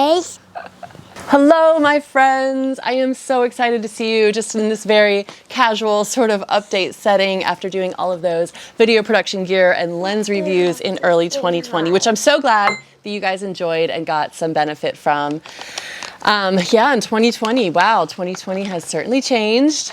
Hey. Hello, my friends. I am so excited to see you just in this very casual sort of update setting after doing all of those video production gear and lens reviews in early 2020, which I'm so glad that you guys enjoyed and got some benefit from. Yeah, in 2020, wow, 2020 has certainly changed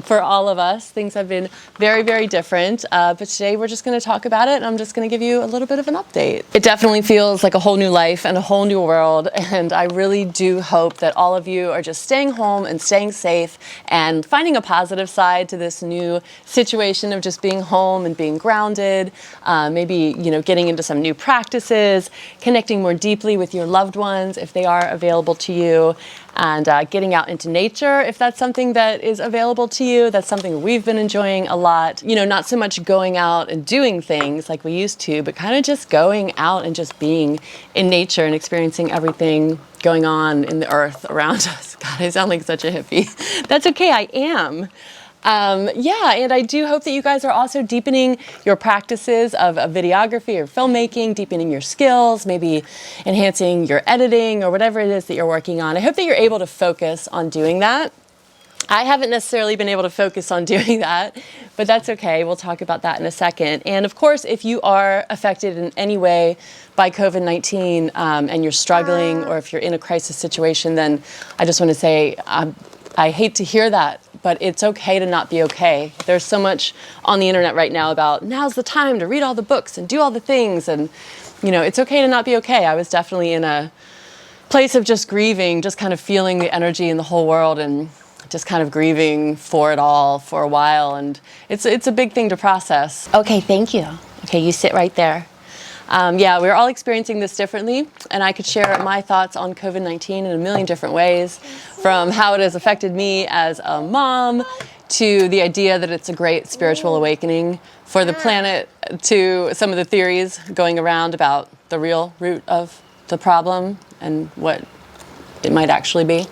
for all of us. Things have been very, very different, but today we're just going to talk about it, and I'm just going to give you a little bit of an update. It definitely feels like a whole new life and a whole new world, and I really do hope that all of you are just staying home and staying safe and finding a positive side to this new situation of just being home and being grounded, maybe, getting into some new practices, connecting more deeply with your loved ones if they are available to you, and getting out into nature if that's something that is available to you. That's something we've been enjoying a lot. Not so much going out and doing things like we used to, but kind of just going out and just being in nature and experiencing everything going on in the earth around us. God, I sound like such a hippie. That's okay, I am. Yeah, and I do hope that you guys are also deepening your practices of videography or filmmaking, deepening your skills, maybe enhancing your editing or whatever it is that you're working on. I hope that you're able to focus on doing that. I haven't necessarily been able to focus on doing that, but that's okay. We'll talk about that in a second. And of course, if you are affected in any way by COVID-19 and you're struggling, or if you're in a crisis situation, then I just want to say I hate to hear that, but it's okay to not be okay. There's so much on the internet right now about now's the time to read all the books and do all the things, and it's okay to not be okay. I was definitely in a place of just grieving, just kind of feeling the energy in the whole world and just kind of grieving for it all for a while, and it's a big thing to process. Okay, thank you. Okay, you sit right there. Yeah, we're all experiencing this differently, and I could share my thoughts on COVID-19 in a million different ways, from how it has affected me as a mom, to the idea that it's a great spiritual awakening for the planet, to some of the theories going around about the real root of the problem and what it might actually be.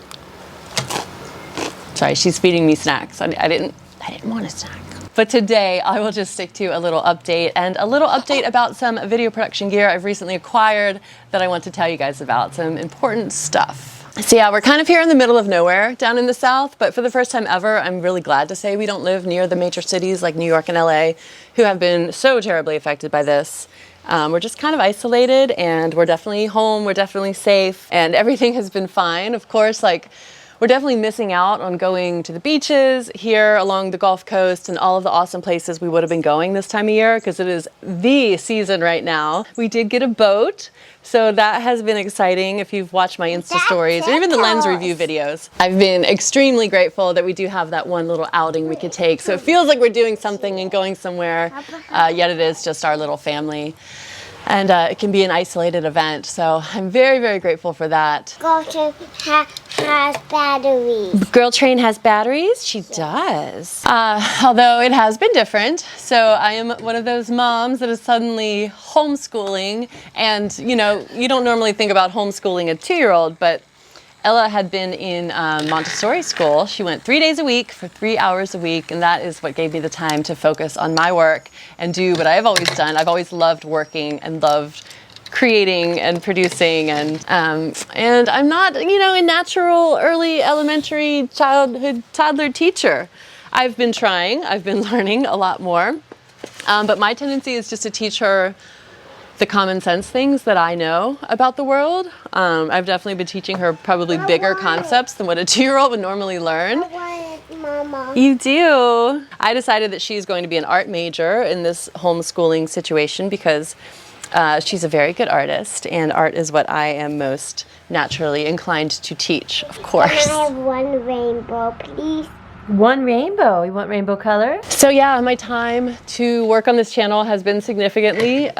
Sorry, she's feeding me snacks. I didn't want a snack. But today I will just stick to a little update, and a little update about some video production gear I've recently acquired that I want to tell you guys about, some important stuff. So yeah, we're kind of here in the middle of nowhere down in the South, but for the first time ever, I'm really glad to say we don't live near the major cities like New York and LA, who have been so terribly affected by this. We're just kind of isolated, and we're definitely home, we're definitely safe, and everything has been fine. Of course, we're definitely missing out on going to the beaches here along the Gulf Coast and all of the awesome places we would have been going this time of year, because it is the season right now. We did get a boat, so that has been exciting if you've watched my Insta stories or even the lens review videos. I've been extremely grateful that we do have that one little outing we could take, so it feels like we're doing something and going somewhere, yet it is just our little family. And it can be an isolated event, so I'm very, very grateful for that. Girl Train has batteries. Girl Train has batteries? She does. Although it has been different. So I am one of those moms that is suddenly homeschooling, and you don't normally think about homeschooling a 2-year-old, but Ella had been in Montessori school. She went 3 days a week for 3 hours a week, and that is what gave me the time to focus on my work and do what I've always done. I've always loved working and loved creating and producing, and I'm not, a natural early elementary childhood toddler teacher. I've been trying, I've been learning a lot more, but my tendency is just to teach her the common sense things that I know about the world. I've definitely been teaching her probably bigger concepts than what a 2-year-old would normally learn. I want it, Mama. You do. I decided that she's going to be an art major in this homeschooling situation because she's a very good artist, and art is what I am most naturally inclined to teach, of course. Can I have one rainbow, please? One rainbow. You want rainbow color? So yeah, my time to work on this channel has been significantly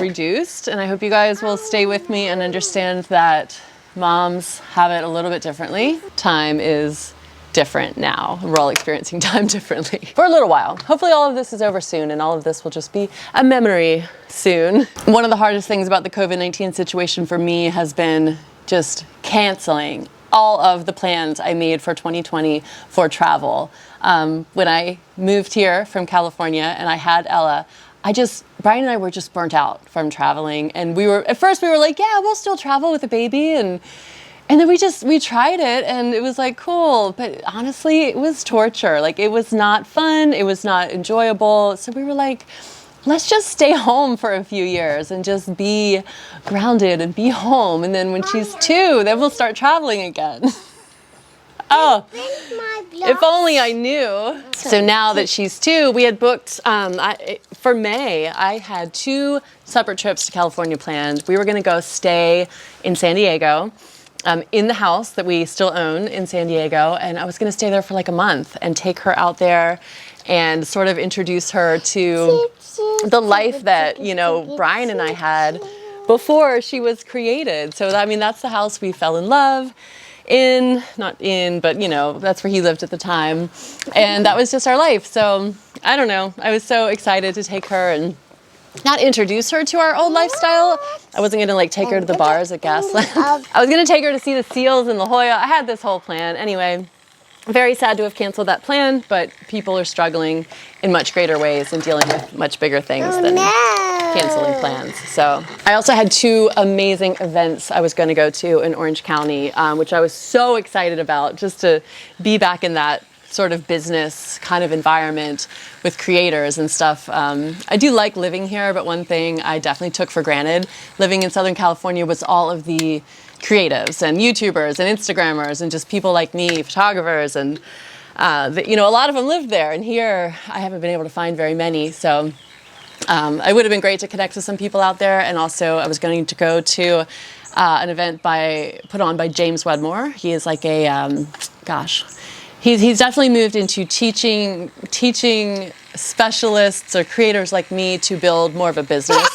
reduced, and I hope you guys will stay with me and understand that moms have it a little bit differently. Time is different now. We're all experiencing time differently for a little while. Hopefully all of this is over soon, and all of this will just be a memory soon. One of the hardest things about the COVID-19 situation for me has been just canceling all of the plans I made for 2020 for travel. When I moved here from California and I had Ella, Brian and I were just burnt out from traveling, and at first we were like, yeah, we'll still travel with a baby, and then we tried it, and it was like cool, but honestly, it was torture. Like, it was not fun, it was not enjoyable. So we were like, let's just stay home for a few years and just be grounded and be home. And then when she's 2, then we'll start traveling again. Oh, if only I knew. So now that she's 2, we had booked, for May, I had 2 separate trips to California planned. We were gonna go stay in San Diego, in the house that we still own in San Diego, and I was gonna stay there for like a month and take her out there and sort of introduce her to the life that, you know, Brian and I had before she was created. So, I mean, that's the house we fell in love not in, but you know, that's where he lived at the time. And that was just our life. So I don't know. I was so excited to take her and not introduce her to our old lifestyle. I wasn't gonna like take her to the bars at Gasland. I was gonna take her to see the seals in La Jolla. I had this whole plan. Anyway, very sad to have canceled that plan, but people are struggling in much greater ways and dealing with much bigger things than canceling plans. So I also had 2 amazing events I was going to go to in Orange County, which I was so excited about, just to be back in that sort of business kind of environment with creators and stuff. I do like living here, but one thing I definitely took for granted living in Southern California was all of the creatives and YouTubers and Instagrammers and just people like me, photographers, and you know, a lot of them lived there, and here I haven't been able to find very many. So it would have been great to connect with some people out there. And also I was going to go to an event put on by James Wedmore. He is like a, he's definitely moved into teaching specialists or creators like me to build more of a business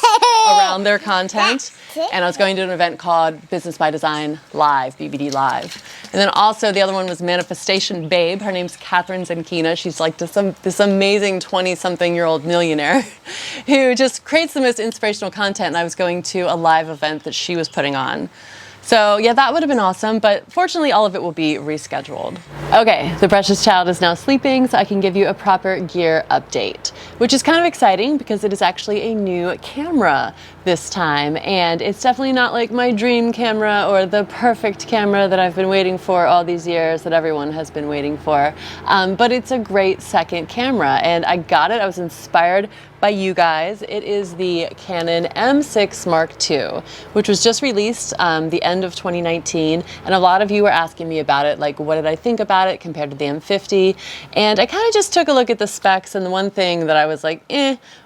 around their content. And I was going to an event called Business by Design Live, BBD Live. And then also the other one was Manifestation Babe. Her name's Catherine Zenkina. She's like this amazing 20-something-year-old millionaire who just creates the most inspirational content. And I was going to a live event that she was putting on. So yeah, that would have been awesome, but fortunately all of it will be rescheduled. Okay, the precious child is now sleeping, so I can give you a proper gear update, which is kind of exciting because it is actually a new camera this time, and it's definitely not like my dream camera or the perfect camera that I've been waiting for all these years that everyone has been waiting for, but it's a great second camera, and I got it. I was inspired by you guys. It is the Canon M6 Mark II, which was just released the end of 2019, and a lot of you were asking me about it, like what did I think about it compared to the M50, and I kind of just took a look at the specs, and the one thing that I was like,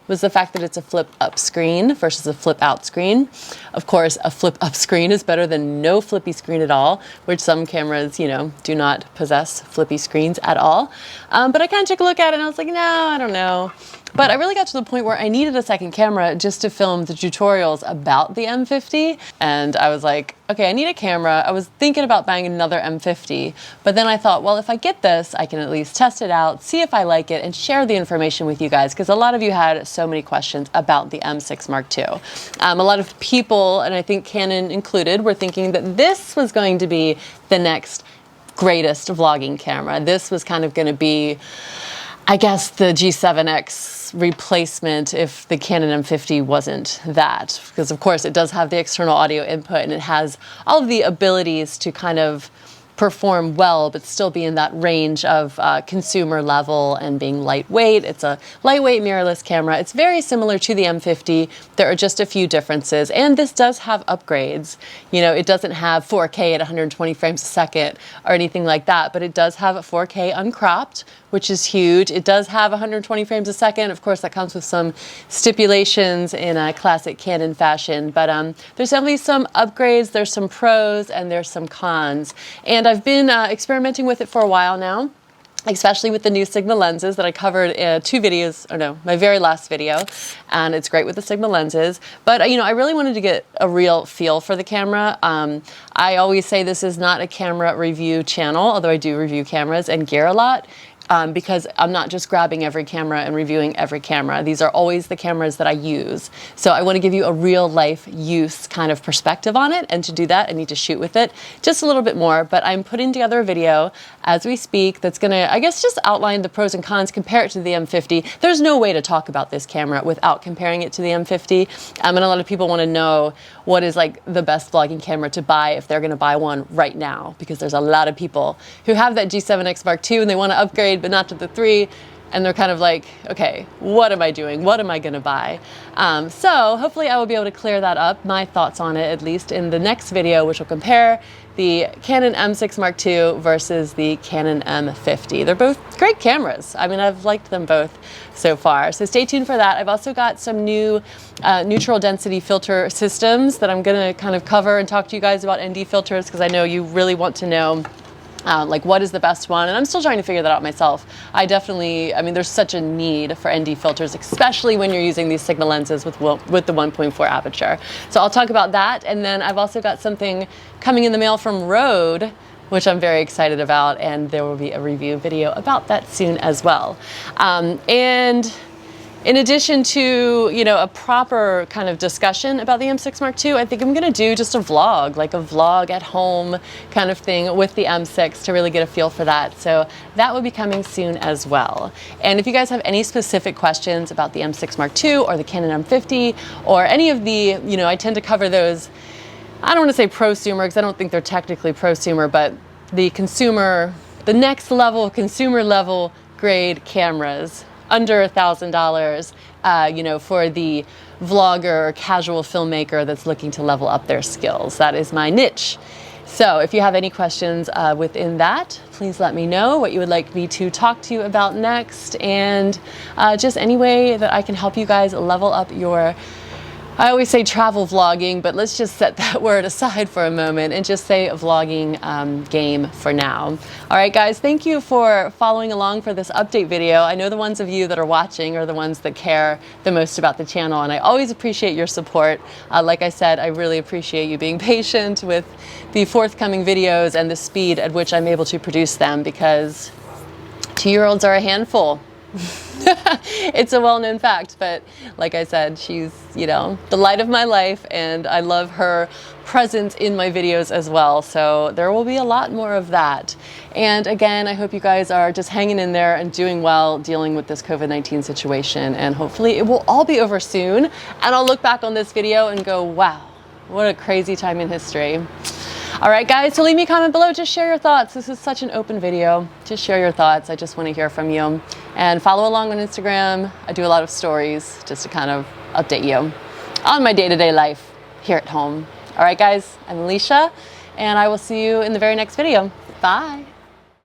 was the fact that it's a flip-up screen versus a flip-out screen. Of course, a flip-up screen is better than no flippy screen at all, which some cameras, you know, do not possess flippy screens at all. But I kind of took a look at it and I was like, no, I don't know. But I really got to the point where I needed a second camera just to film the tutorials about the M50. And I was like, okay, I need a camera. I was thinking about buying another M50, but then I thought, well, if I get this, I can at least test it out, see if I like it, and share the information with you guys, because a lot of you had so many questions about the M6 Mark II. A lot of people, and I think Canon included, were thinking that this was going to be the next greatest vlogging camera. This was kind of going to be, I guess, the G7X replacement if the Canon M50 wasn't that. Because of course it does have the external audio input and it has all of the abilities to kind of perform well, but still be in that range of consumer level and being lightweight. It's a lightweight mirrorless camera. It's very similar to the M50. There are just a few differences, and this does have upgrades. You know, it doesn't have 4K at 120 frames a second or anything like that, but it does have a 4K uncropped, which is huge. It does have 120 frames a second. Of course, that comes with some stipulations in a classic Canon fashion, but there's definitely some upgrades, there's some pros, and there's some cons. And I've been experimenting with it for a while now, especially with the new Sigma lenses that I covered 2 videos, or no, my very last video, and it's great with the Sigma lenses. But you know, I really wanted to get a real feel for the camera. I always say this is not a camera review channel, although I do review cameras and gear a lot. because I'm not just grabbing every camera and reviewing every camera. These are always the cameras that I use. So I want to give you a real life use kind of perspective on it. And to do that, I need to shoot with it just a little bit more. But I'm putting together a video as we speak that's going to, I guess, just outline the pros and cons, compare it to the M50. There's no way to talk about this camera without comparing it to the M50. And a lot of people want to know what is like the best vlogging camera to buy if they're going to buy one right now, because there's a lot of people who have that G7X Mark II and they want to upgrade but not to the 3, and they're kind of like, okay, what am I doing? What am I going to buy? So hopefully I will be able to clear that up, my thoughts on it, at least in the next video, which will compare the Canon M6 Mark II versus the Canon M50. They're both great cameras. I mean, I've liked them both so far. So stay tuned for that. I've also got some new neutral density filter systems that I'm going to kind of cover and talk to you guys about ND filters, because I know you really want to know like what is the best one, and I'm still trying to figure that out myself. I mean, there's such a need for ND filters, especially when you're using these Sigma lenses with the 1.4 aperture. So I'll talk about that, and then I've also got something coming in the mail from Rode, which I'm very excited about, and there will be a review video about that soon as well. And in addition to, you know, a proper kind of discussion about the M6 Mark II, I think I'm going to do just a vlog, like a vlog at home kind of thing with the M6 to really get a feel for that. So that will be coming soon as well. And if you guys have any specific questions about the M6 Mark II or the Canon M50 or any of the, you know, I tend to cover those, I don't want to say prosumer because I don't think they're technically prosumer, but the consumer, the next level, consumer level grade cameras under $1,000, you know, for the vlogger or casual filmmaker that's looking to level up their skills. That is my niche. So if you have any questions within that, please let me know what you would like me to talk to you about next, and just any way that I can help you guys level up your, I always say travel vlogging, but let's just set that word aside for a moment and just say vlogging game for now. All right, guys, thank you for following along for this update video. I know the ones of you that are watching are the ones that care the most about the channel, and I always appreciate your support. Like I said, I really appreciate you being patient with the forthcoming videos and the speed at which I'm able to produce them, because 2-year-olds are a handful. It's a well-known fact, but like I said, she's, you know, the light of my life, and I love her presence in my videos as well. So there will be a lot more of that. And again, I hope you guys are just hanging in there and doing well dealing with this COVID-19 situation, and hopefully it will all be over soon, and I'll look back on this video and go, wow, what a crazy time in history. All right, guys, so leave me a comment below. Just share your thoughts. This is such an open video. Just share your thoughts. I just want to hear from you. And follow along on Instagram. I do a lot of stories just to kind of update you on my day-to-day life here at home. All right, guys, I'm Alicia, and I will see you in the very next video. Bye.